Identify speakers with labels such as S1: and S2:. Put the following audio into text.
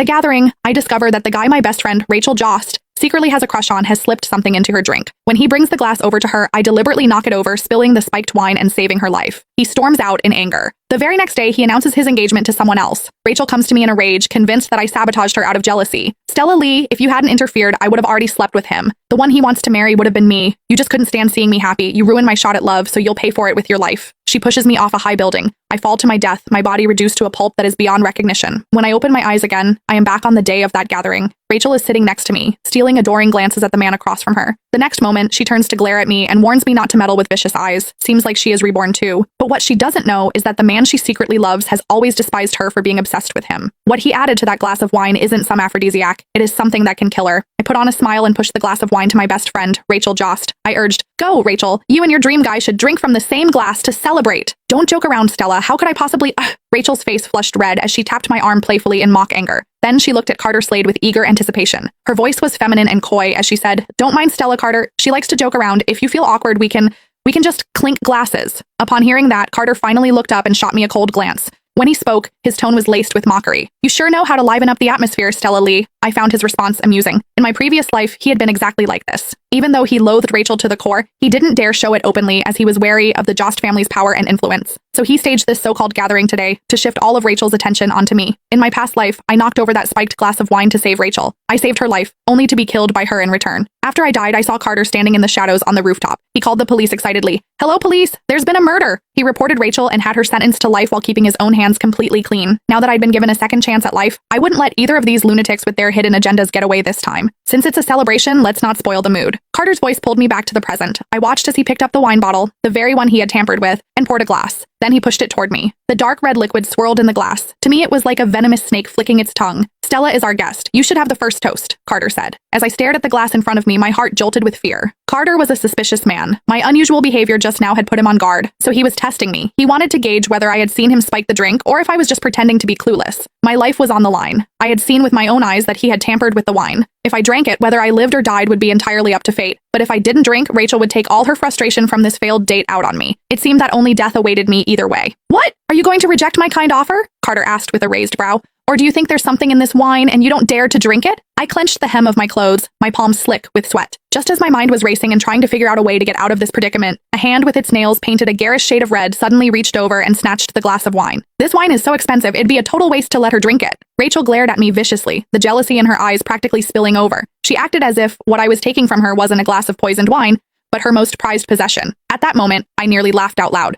S1: At a gathering, I discover that the guy my best friend, Rachel Jost, secretly has a crush on has slipped something into her drink. When he brings the glass over to her, I deliberately knock it over, spilling the spiked wine and saving her life. He storms out in anger. The very next day, he announces his engagement to someone else. Rachel comes to me in a rage, convinced that I sabotaged her out of jealousy. Stella Lee, if you hadn't interfered, I would have already slept with him. The one he wants to marry would have been me. You just couldn't stand seeing me happy. You ruined my shot at love, so you'll pay for it with your life. She pushes me off a high building. I fall to my death, my body reduced to a pulp that is beyond recognition. When I open my eyes again, I am back on the day of that gathering. Rachel is sitting next to me, stealing adoring glances at the man across from her. The next moment, she turns to glare at me and warns me not to meddle with vicious eyes. Seems like she is reborn too. But what she doesn't know is that the man she secretly loves has always despised her for being obsessed with him. What he added to that glass of wine isn't some aphrodisiac. It is something that can kill her. I put on a smile and pushed the glass of wine to my best friend, Rachel Jost. I urged, "Go, Rachel. You and your dream guy should drink from the same glass to celebrate." "Don't joke around, Stella. How could I possibly—" Rachel's face flushed red as she tapped my arm playfully in mock anger. Then she looked at Carter Slade with eager anticipation. Her voice was feminine and coy as she said, "Don't mind Stella, Carter. She likes to joke around. If you feel awkward, we can just clink glasses." Upon hearing that, Carter finally looked up and shot me a cold glance. When he spoke, his tone was laced with mockery. "You sure know how to liven up the atmosphere, Stella Lee." I found his response amusing. In my previous life, he had been exactly like this. Even though he loathed Rachel to the core, he didn't dare show it openly as he was wary of the Jost family's power and influence. So he staged this so-called gathering today to shift all of Rachel's attention onto me. In my past life, I knocked over that spiked glass of wine to save Rachel. I saved her life, only to be killed by her in return. After I died, I saw Carter standing in the shadows on the rooftop. He called the police excitedly. "Hello, police! There's been a murder!" He reported Rachel and had her sentenced to life while keeping his own hands completely clean. Now that I'd been given a second chance at life, I wouldn't let either of these lunatics with their hidden agendas get away this time. Since it's a celebration, let's not spoil the mood. Carter's voice pulled me back to the present. I watched as he picked up the wine bottle, the very one he had tampered with, and poured a glass. Then he pushed it toward me. The dark red liquid swirled in the glass. To me, it was like a venomous snake flicking its tongue. "Stella is our guest. You should have the first toast," Carter said. As I stared at the glass in front of me, my heart jolted with fear. Carter was a suspicious man. My unusual behavior just now had put him on guard, so he was testing me. He wanted to gauge whether I had seen him spike the drink or if I was just pretending to be clueless. My life was on the line. I had seen with my own eyes that he had tampered with the wine. If I drank it, whether I lived or died would be entirely up to fate. But if I didn't drink, Rachel would take all her frustration from this failed date out on me. It seemed that only death awaited me either way. "What? Are you going to reject my kind offer?" Carter asked with a raised brow. "Or do you think there's something in this wine and you don't dare to drink it?" I clenched the hem of my clothes, my palms slick with sweat. Just as my mind was racing and trying to figure out a way to get out of this predicament, a hand with its nails painted a garish shade of red suddenly reached over and snatched the glass of wine. "This wine is so expensive, it'd be a total waste to let her drink it." Rachel glared at me viciously, the jealousy in her eyes practically spilling over. She acted as if what I was taking from her wasn't a glass of poisoned wine, but her most prized possession. At that moment, I nearly laughed out loud.